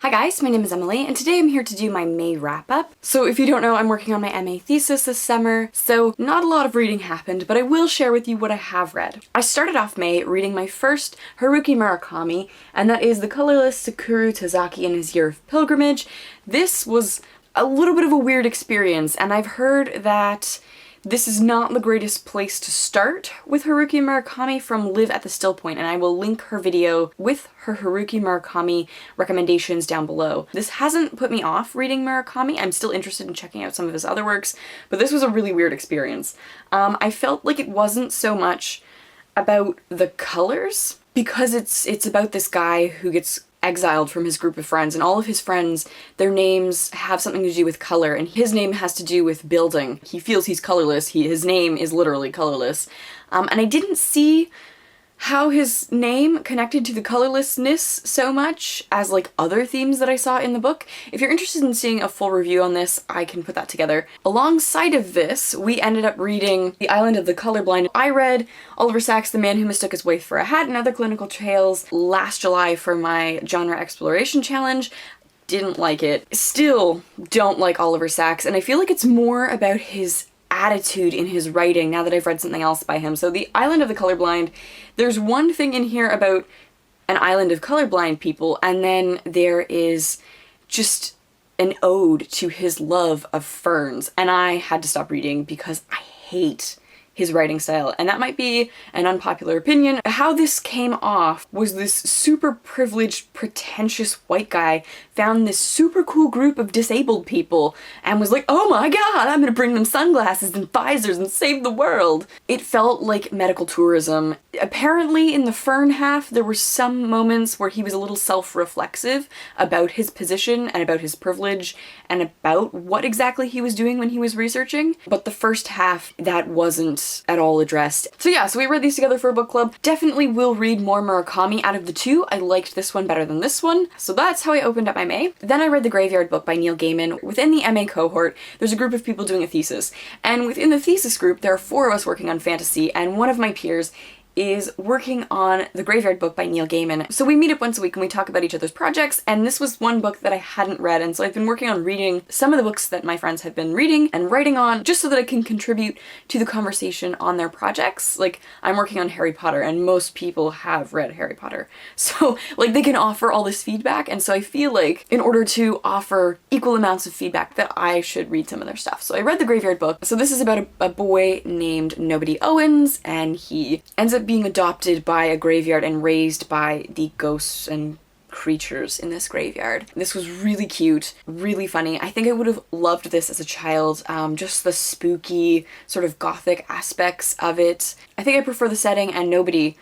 Hi guys, my name is Emily, and today I'm here to do my May wrap-up. So if you don't know, I'm working on my MA thesis this summer, so not a lot of reading happened, but I will share with you what I have read. I started off May reading my first Haruki Murakami, and that is The Colorless, Tsukuru, Tazaki, and His Year of Pilgrimage. This was a little bit of a weird experience, and I've heard that this is not the greatest place to start with Haruki Murakami from Live at the Still Point, and I will link her video with her Haruki Murakami recommendations down below. This hasn't put me off reading Murakami. I'm still interested in checking out some of his other works, but this was a really weird experience. I felt like it wasn't so much about the colors, because it's about this guy who gets exiled from his group of friends, and all of his friends, their names have something to do with color, and his name has to do with building. He feels he's colorless. His name is literally colorless. And I didn't see how his name connected to the colorlessness so much as like other themes that I saw in the book. If you're interested in seeing a full review on this, I can put that together. Alongside of this, we ended up reading The Island of the Colorblind. I read Oliver Sacks' The Man Who Mistook His Wife for a Hat and Other Clinical Tales last July for my genre exploration challenge. Didn't like it. Still don't like Oliver Sacks, and I feel like it's more about his attitude in his writing now that I've read something else by him. So The Island of the Colorblind, there's one thing in here about an island of colorblind people, and then there is just an ode to his love of ferns, and I had to stop reading because I hate his writing style, and that might be an unpopular opinion. How this came off was this super privileged, pretentious white guy found this super cool group of disabled people and was like, oh my god, I'm gonna bring them sunglasses and visors and save the world. It felt like medical tourism. Apparently in the fern half, there were some moments where he was a little self-reflexive about his position and about his privilege and about what exactly he was doing when he was researching, but the first half, that wasn't at all addressed. So yeah, so we read these together for a book club. Definitely will read more Murakami out of the two. I liked this one better than this one. So that's how I opened up my May. Then I read The Graveyard Book by Neil Gaiman. Within the MA cohort, there's a group of people doing a thesis. And within the thesis group, there are 4 of us working on fantasy, and one of my peers is working on The Graveyard Book by Neil Gaiman. So we meet up once a week and we talk about each other's projects, and this was one book that I hadn't read, and so I've been working on reading some of the books that my friends have been reading and writing on, just so that I can contribute to the conversation on their projects. Like, I'm working on Harry Potter, and most people have read Harry Potter. So, like, they can offer all this feedback, and so I feel like, in order to offer equal amounts of feedback, that I should read some of their stuff. So I read The Graveyard Book. So this is about a boy named Nobody Owens, and he ends up being adopted by a graveyard and raised by the ghosts and creatures in this graveyard. This was really cute, really funny. I think I would have loved this as a child, just the spooky sort of gothic aspects of it. I think I prefer the setting and Nobody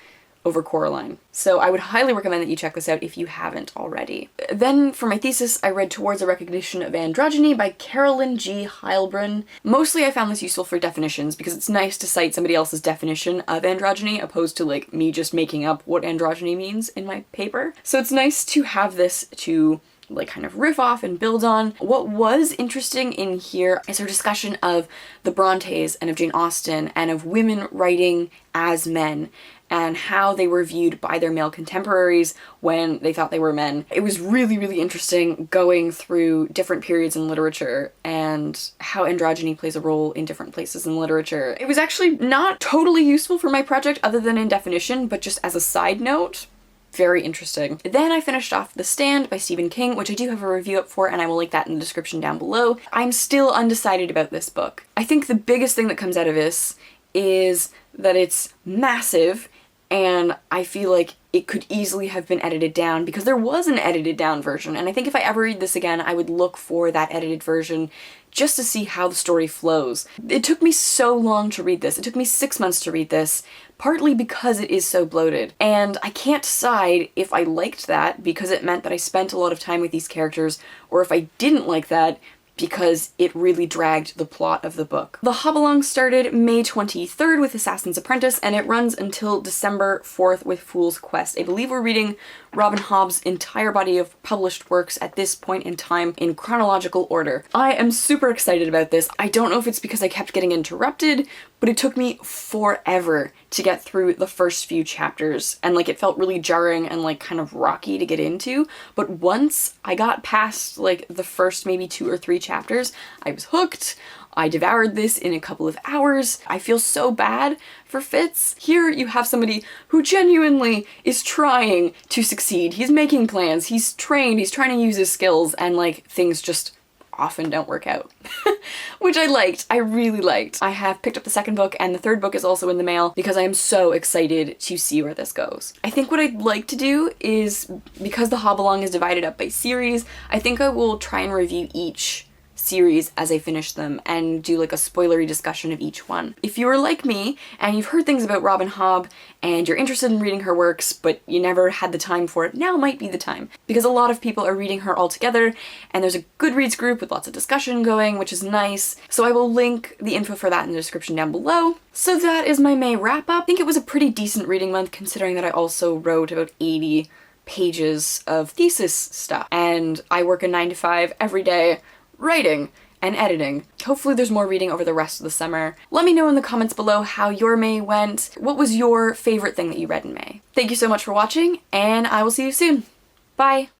over Coraline. So I would highly recommend that you check this out if you haven't already. Then for my thesis, I read Towards a Recognition of Androgyny by Carolyn G. Heilbrun. Mostly I found this useful for definitions because it's nice to cite somebody else's definition of androgyny opposed to like me just making up what androgyny means in my paper. So it's nice to have this to like kind of riff off and build on. What was interesting in here is her discussion of the Brontes and of Jane Austen and of women writing as men and how they were viewed by their male contemporaries when they thought they were men. It was really, really interesting going through different periods in literature and how androgyny plays a role in different places in literature. It was actually not totally useful for my project other than in definition, but just as a side note, very interesting. Then I finished off The Stand by Stephen King, which I do have a review up for, and I will link that in the description down below. I'm still undecided about this book. I think the biggest thing that comes out of this is that it's massive, and I feel like it could easily have been edited down because there was an edited down version, and I think if I ever read this again, I would look for that edited version just to see how the story flows. It took me so long to read this. It took me 6 months to read this, partly because it is so bloated. And I can't decide if I liked that because it meant that I spent a lot of time with these characters, or if I didn't like that because it really dragged the plot of the book. The Hobbalong started May 23rd with Assassin's Apprentice, and it runs until December 4th with Fool's Quest. I believe we're reading Robin Hobb's entire body of published works at this point in time in chronological order. I am super excited about this. I don't know if it's because I kept getting interrupted, but it took me forever to get through the first few chapters, and like it felt really jarring and like kind of rocky to get into, but once I got past like the first maybe 2 or 3 chapters, I was hooked. I devoured this in a couple of hours. I feel so bad for Fitz. Here you have somebody who genuinely is trying to succeed. He's making plans, he's trained, he's trying to use his skills, and like things just often don't work out. Which I liked. I really liked. I have picked up the second book, and the third book is also in the mail because I am so excited to see where this goes. I think what I'd like to do is, because the Hobbalong is divided up by series, I think I will try and review each series as I finish them and do like a spoilery discussion of each one. If you are like me and you've heard things about Robin Hobb and you're interested in reading her works but you never had the time for it, now might be the time, because a lot of people are reading her all together and there's a Goodreads group with lots of discussion going, which is nice. So I will link the info for that in the description down below. So that is my May wrap up. I think it was a pretty decent reading month considering that I also wrote about 80 pages of thesis stuff and I work a 9 to 5 every day writing and editing. Hopefully there's more reading over the rest of the summer. Let me know in the comments below how your May went. What was your favorite thing that you read in May? Thank you so much for watching, and I will see you soon. Bye!